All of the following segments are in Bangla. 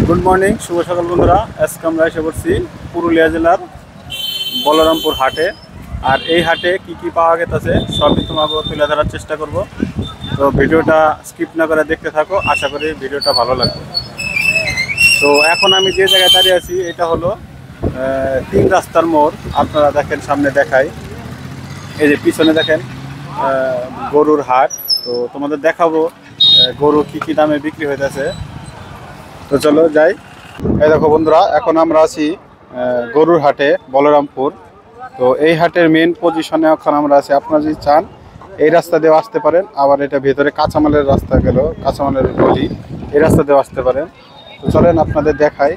गुड मर्निंग शुभ सकाल बंधुरा आज के আমরা এসে পড়ছি পুরুলিয়া জেলার বলরামপুর হাটে। আর এই হাটে কি কি পাওয়া গেছে সবই তোমাকে তুলে ধরার চেষ্টা করব। তো ভিডিওটা স্কিপ না করে দেখতে থাকো, আশা করি ভিডিওটা ভালো লাগবে। তো এখন আমি যে জায়গায় দাঁড়িয়ে আছি এটা হলো তিন রাস্তার মোড়। আপনারা দেখেন সামনে দেখাই, এই যে পিছনে দেখেন গরুর হাট। তো তোমাদের দেখাবো গরু কি কি দামে বিক্রি হইতেছে। তো চলো যাই। এই দেখো বন্ধুরা, এখন আমরা আছি গরুর হাটে বলরামপুর। তো এই হাটের মেন পজিশনে এখন আমরা আছি। আপনারা যদি চান এই রাস্তা দিয়ে আসতে পারেন, আবার এটা ভেতরে কাঁচামালের রাস্তা গেল, কাঁচামালের গলি, এই রাস্তা দিয়ে আসতে পারেন। তো চলেন আপনাদের দেখাই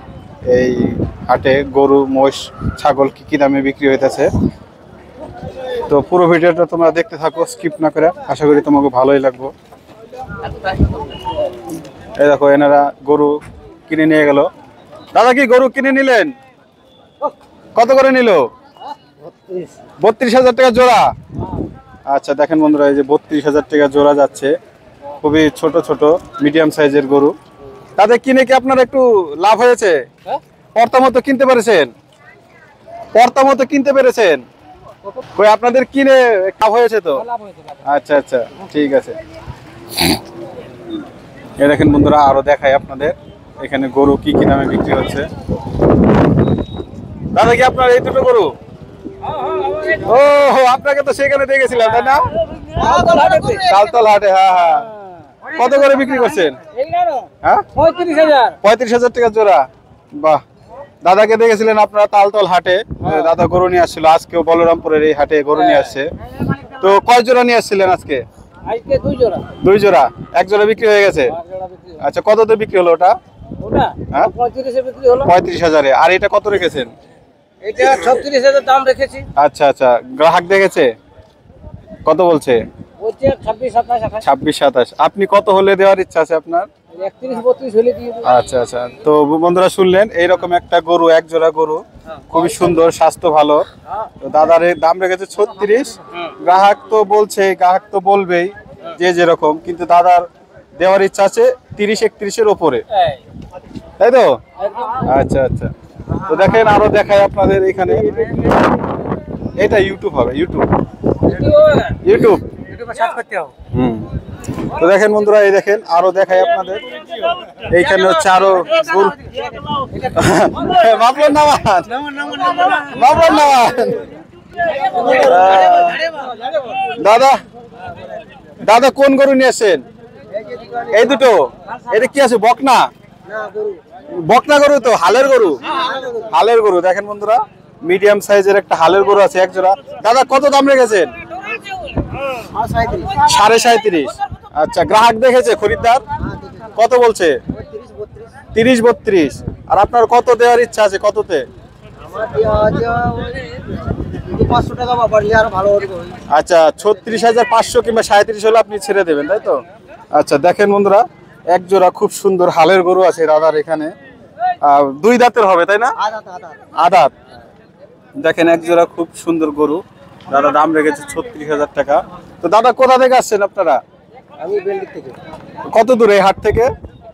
এই হাটে গরু, মোষ, ছাগল কি কি দামে বিক্রি হইতেছে। তো পুরো ভিডিওটা তোমরা দেখতে থাকো স্কিপ না করে, আশা করি তোমাকে ভালোই লাগবে। এই দেখো এনারা গরু কিনে নিয়ে গেল। দাদা কি গরু কিনে নিলেন? কত করে নিল? 32,000 টাকা জোড়া। আচ্ছা দেখেন বন্ধুরা, এই যে 32,000 টাকা জোড়া যাচ্ছে। খুবই ছোট ছোট মিডিয়াম সাইজের গরু। তাদের কিনে কি আপনার একটু লাভ হয়েছে? পর্তা মতো কিনতে পেরেছেন? পর্তা মতো কিনতে পেরেছেন? কই আপনাদের কিনে লাভ হয়েছে তো? আচ্ছা আচ্ছা ঠিক আছে। এই দেখেন বন্ধুরা, আরো দেখাই আপনাদের এখানে গরু কি কি দামে বিক্রি হচ্ছে। দাদা কি আপনার এই দুটো গরু? ও আপনাকে তো সেখানে দেখেছিলাম তাই না? তালতল হাটে। হ্যাঁ হ্যাঁ, কত করে বিক্রি করছেন? হ্যাঁ 35,000 টাকা জোড়া। বাহ, দাদাকে দেখেছিলেন আপনারা তালতল হাটে, দাদা গরু নিয়ে আসছিল। আজকেও বলরামপুরের এই হাটে গরু নিয়ে আসছে। তো কয় জোড়া নিয়ে আসছিলেন আজকে? দুই জোড়া। এক জোড়া বিক্রি হয়ে গেছে। আচ্ছা কততে বিক্রি হলো ওটা? 35,000। আর এটা কত রেখেছেন? এটা 36,000 দাম রেখেছি। আচ্ছা আচ্ছা, গ্রাহক দেখেছে কত বলছে? 26-27। আপনি কত হলে দেওয়ার ইচ্ছা আছে আপনার? 31-32 হলে দিয়ে দেব। আচ্ছা আচ্ছা। তো বন্ধুরা শুনলেন, এইরকম একটা গরু, এক জোড়া গরু, খুবই সুন্দর, স্বাস্থ্য ভালো। তো দাদার দাম রেখেছে 36। গ্রাহক তো বলছে, গ্রাহক তো বলবেই যে যেরকম, কিন্তু দাদার দেওয়ার ইচ্ছা আছে 30-31-এর ওপরে, তাই তো? আচ্ছা আচ্ছা। তো দেখেন আরো দেখাই আপনাদের এখানে। এটা ইউটিউব হবে, ইউটিউব সার্চ করতে হবে। তো দেখেন বন্ধুরা, এই দেখেন আরো দেখাই আপনাদের। এইখানে হচ্ছে আরো গরু। বাবলন নামান। দাদা দাদা কোন গরু নিয়ে আসছেন? এই দুটো। এটা কি আছে, বকনা? বকনা গরু তো, হালের গরু। হালের গরু দেখেন বন্ধুরা, মিডিয়াম সাইজের একটা হালের গরু আছে এক জোড়া। দাদা কত দাম রেখেছেন? 37.5। আচ্ছা, গ্রাহক দেখেছে, খরিদ্দার কত বলছে? 30-32। আর আপনার কত দেওয়ার ইচ্ছা আছে? কততে? আচ্ছা 36,500 কিংবা 37 হলে আপনি ছেড়ে দেবেন, তাই তো? আচ্ছা দেখেন বন্ধুরা, এক জোড়া খুব সুন্দর হালের গরু আছে দাদার এখানে। দুই দাঁতের হবে তাই না? আদাত। দেখেন এক জোড়া খুব সুন্দর গরু, দাদা দাম রেখেছে 36,000 টাকা। তো দাদা কোথা থেকে আসছেন আপনারা? আমি বেলদিক থেকে। কত দূরে হাট থেকে?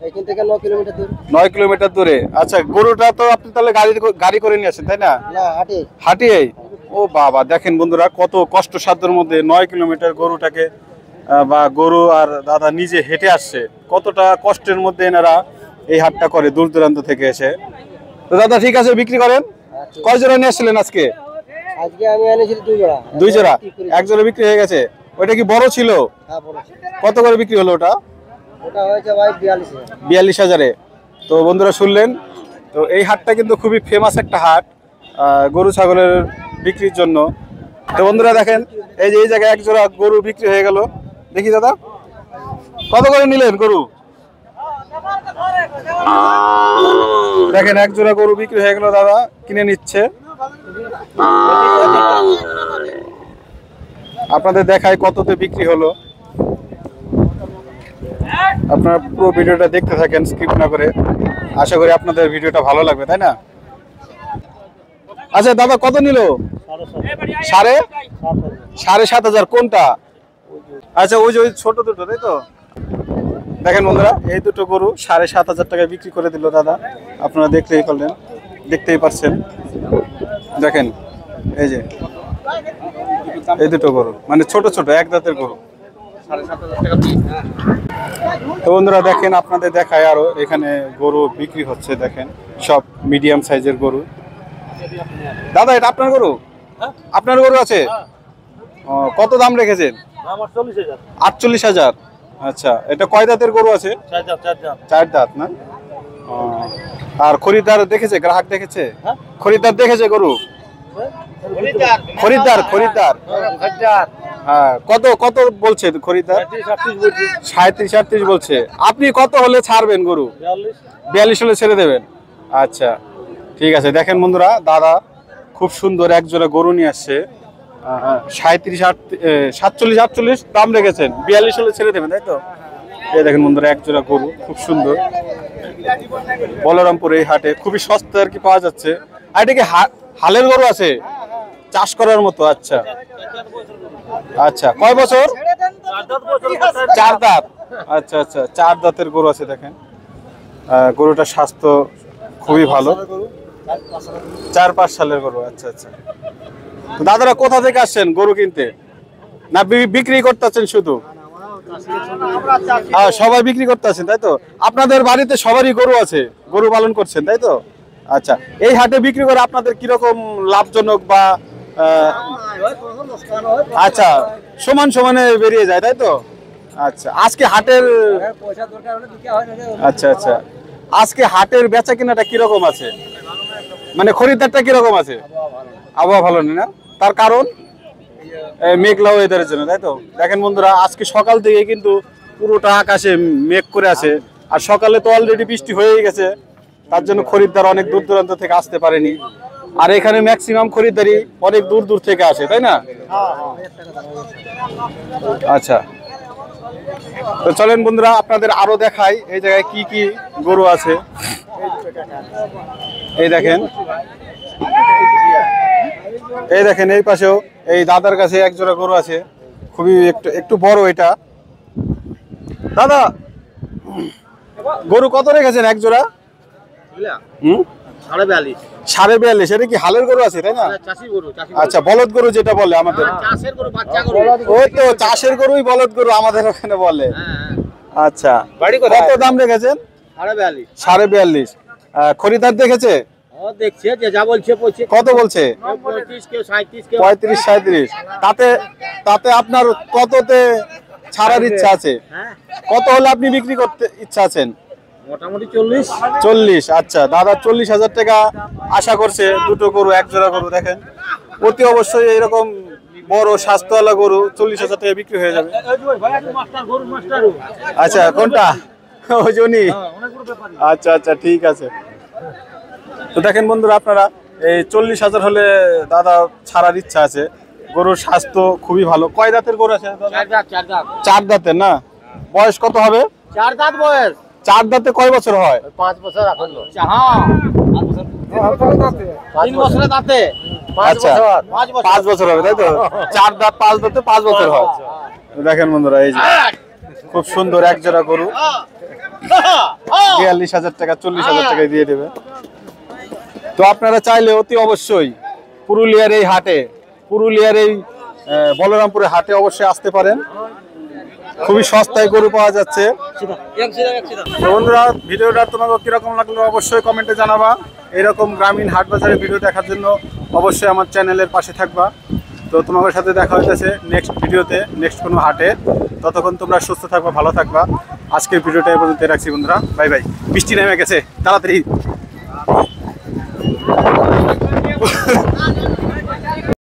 এখান থেকে 9 কিলোমিটার দূর। 9 কিলোমিটার দূরে। আচ্ছা, গরুটা তো আপনি তাহলে গাড়ি করে নিয়ে আসেন তাই না? না, হাটে। হাটিয়ে। ও বাবা, দেখেন বন্ধুরা কত কষ্ট সাধ্যের মধ্যে 9 কিলোমিটার গরুটাকে বা গরু আর দাদা নিজে হেঁটে আসছে। কতটা কষ্টের মধ্যে এনারা এই হাটটা করে দূর দূরান্ত থেকে এসে। তো দাদা ঠিক আছে, বিক্রি করেন। কয় জোড়া নিয়ে আসছিলেন আজকে? আজকে আমি এনেছি 2 জোড়া। 2 জোড়া। এক জোড়া বিক্রি হয়ে গেছে। ওইটা কি বড় ছিল? হ্যাঁ বড় ছিল। কত করে বিক্রি হলো ওটা? ওটা হয়েছে ভাই 42,000। 42,000-এ। তো বন্ধুরা শুনলেন, তো এই হাটটা কিন্তু খুবই ফেমাস একটা হাট গরু ছাগলের বিক্রির জন্য। তো বন্ধুরা দেখেন, এই যে এই জায়গায় এক জোড়া গরু বিক্রি হয়ে গেল। দেখি দাদা কত করে নিলেন গরু? দেখেন এক জোড়া গরু বিক্রি হয়ে গেল, দাদা কিনে নিচ্ছে। আপনাদের দেখায় কততে বিক্রি হলো। আপনারা পুরো ভিডিওটা দেখতে থাকেন স্কিপ না করে, আশা করি আপনাদের ভিডিওটা ভালো লাগবে, তাই না? আচ্ছা দাদা কত নিল? 7,500। কোনটা? আচ্ছা ওই যে ওই ছোট দুটো, তাই তো? দেখেন বন্ধুরা, এই দুটো গরু 7,500 টাকায় বিক্রি করে দিল দাদা। আপনারা দেখতেই পারছেন। দেখেন এই যে এই দুটো গরু, মানে ছোট ছোট এক দাঁতের গরু। তো বন্ধুরা দেখেন, আপনাদের দেখায় আরো এখানে গরু বিক্রি হচ্ছে। দেখেন সব মিডিয়াম সাইজের গরু। দাদা এটা আপনার গরু? আপনার গরু আছে? কত দাম রেখেছেন? 48,000। আচ্ছা, এটা কয় দাঁতের গরু আছে? 4 দাঁত না? আর খরিদ্দার দেখেছে, গ্রাহক দেখেছে? খরিদ্দার দেখেছে গরু? খরিদ্দার হ্যাঁ, কত বলছে খরিদ্দার? 37-38 বলছে। আপনি কত হলে ছাড়বেন গরু? 42 হলে ছেড়ে দেবেন? আচ্ছা ঠিক আছে। দেখেন বন্ধুরা, দাদা খুব সুন্দর এক জোড়া গরু নিয়ে আসছে। 47-48 দাম রেখেছেন, 42 হলে ছেড়ে দেবেন, তাই তো? এই দেখেন বন্ধুরা, এক জোড়া গরু খুব সুন্দর। বলরামপুর এই হাটে খুবই সস্তা আর কি পাওয়া যাচ্ছে। আর এটা কি হালের গরু আছে চাষ করার মতো? আচ্ছা আচ্ছা, কয় বছর? 4 দাঁত। আচ্ছা আচ্ছা, 4 দাঁতের গরু আছে। দেখেন গরুটার স্বাস্থ্য খুবই ভালো, 4-5 সালের গরু। আচ্ছা আচ্ছা, দাদারা কোথা থেকে আসছেন গরু কিনতে, না বিক্রি করতেছেন শুধু? হ্যাঁ, সবাই বিক্রি করতেছেন, তাই তো? আপনাদের বাড়িতে সবারই গরু আছে, গরু পালন করছেন, তাই তো? আচ্ছা, এই হাটে বিক্রি করে আপনাদের কিরকম লাভজনক বা আচ্ছা সমানে বেরিয়ে যায়, তাই তো? আচ্ছা, আজকে হাটের আচ্ছা আচ্ছা, আজকে হাটের বেচা কেনাটা কিরকম আছে, মানে খরিদ্দারটা কিরকম আছে? আবহাওয়া ভালো নেই না? তার কারণ মেঘলা ওয়েদারের জন্য, তাই তো? দেখেন বন্ধুরা, আজকে সকাল থেকে কিন্তু পুরোটা আকাশে মেঘ করে আছে। আর সকালে তো অলরেডি বৃষ্টি হয়েই গেছে, তার জন্য খরিদ্দার অনেক দূর দূরান্ত থেকে আসতে পারেনি। আর এখানে ম্যাক্সিমাম খরিদ্দারি অনেক দূর দূর থেকে আসে, তাই না? আচ্ছা, তো চলেন বন্ধুরা, আপনাদের আরো দেখাই এই জায়গায় কি কি গরু আছে। এই দেখেন এই পাশেও এই দাদার কাছে এক জোড়া গরু আছে, খুবই একটু বড় এটা। দাদা গরু কত রেখেছেন এক জোড়া? 42.5। এটা কি হালের গরু আছে, তাই না? আচ্ছা, বলদ গরু যেটা বলে আমাদের, ওই তো চাষের গরুই বলদ গরু আমাদের ওখানে বলে। আচ্ছা, কত দাম রেখেছেন? 42.5। খরিদ্দার দেখেছে? কত বলছে? 35-37। তাতে আপনার কততে ছাড়ার ইচ্ছা আছে? কত হলে আপনি বিক্রি করতে ইচ্ছা আছেন? মোটামুটি 40। আচ্ছা, দাদা 40,000 টাকা আশা করছে দুটো গরু, এক জোড়া গরু। দেখেন অতি অবশ্যই এরকম বড় স্বাস্থ্যওয়ালা গরু 40,000 টাকা বিক্রি হয়ে যাবে। আচ্ছা, কোনটা? ওই জন্যই। আচ্ছা আচ্ছা, ঠিক আছে। তো দেখেন বন্ধুরা, আপনারা এই 40,000 হলে দাদা ছাড়ার ইচ্ছা আছে। গরুর স্বাস্থ্য খুবই ভালো। কয় দাঁতের গরু আছে? 4 দাঁতের না? বয়স কত হবে? 4 দাঁত বয়স। 4 দাঁতে কয় বছর হয়? 5 বছর এখন। হ্যাঁ, 3 বছরে দাঁতে। আচ্ছা, 5 বছর হবে, তাই তো? 4 দাঁত 5 দাঁতে 5 বছর হয়। দেখেন বন্ধুরা, এই যে খুব সুন্দর এক জোড়া গরু 42,000 টাকা, 40,000 টাকায় দিয়ে দেবে। তো আপনারা চাইলে অতি অবশ্যই পুরুলিয়ার এই হাটে, পুরুলিয়ার এই বলরামপুরের হাটে অবশ্যই আসতে পারেন। খুবই সস্তায় গরু পাওয়া যাচ্ছে। তো বন্ধুরা, ভিডিওটা তোমাকে কিরকম লাগলো অবশ্যই কমেন্টে জানাবা। এরকম গ্রামীণ হাট বাজারের ভিডিও দেখার জন্য অবশ্যই আমার চ্যানেলের পাশে থাকবা। তো তোমাদের সাথে দেখা হইতেছে নেক্সট ভিডিওতে, নেক্সট কোনো হাটে। ততক্ষণ তোমরা সুস্থ থাকবা, ভালো থাকবা। আজকের ভিডিওটা এই পর্যন্ত রাখছি বন্ধুরা, বাই বাই। বৃষ্টি নেমে গেছে, তাড়াতাড়ি।